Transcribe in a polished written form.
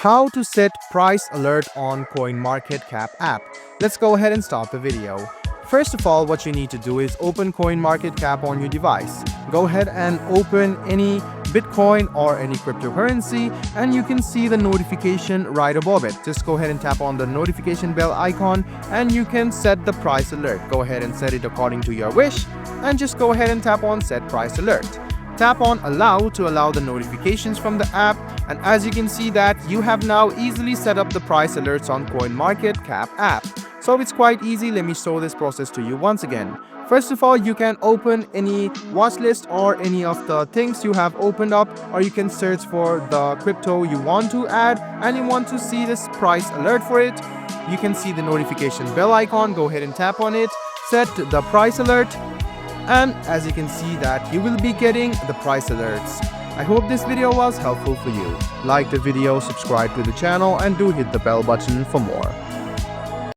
How to set price alert on CoinMarketCap app. Let's go ahead and start the video. First of all, what you need to do is open CoinMarketCap on your device. Go ahead and open any Bitcoin or any cryptocurrency and you can see the notification right above it. Just go ahead and tap on the notification bell icon and you can set the price alert. Go ahead and set it according to your wish and just go ahead and tap on set price alert. Tap on allow to allow the notifications from the app, and as you can see that you have now easily set up the price alerts on CoinMarketCap app. So it's quite easy. Let me show this process to you once again. First of all, you can open any watch list or any of the things you have opened up, or you can search for the crypto you want to add and you want to see this price alert for it. You can see the notification bell icon. Go ahead and tap on it, set the price alert, and as you can see that you will be getting the price alerts. I hope this video was helpful for you. Like the video, subscribe to the channel, and do hit the bell button for more.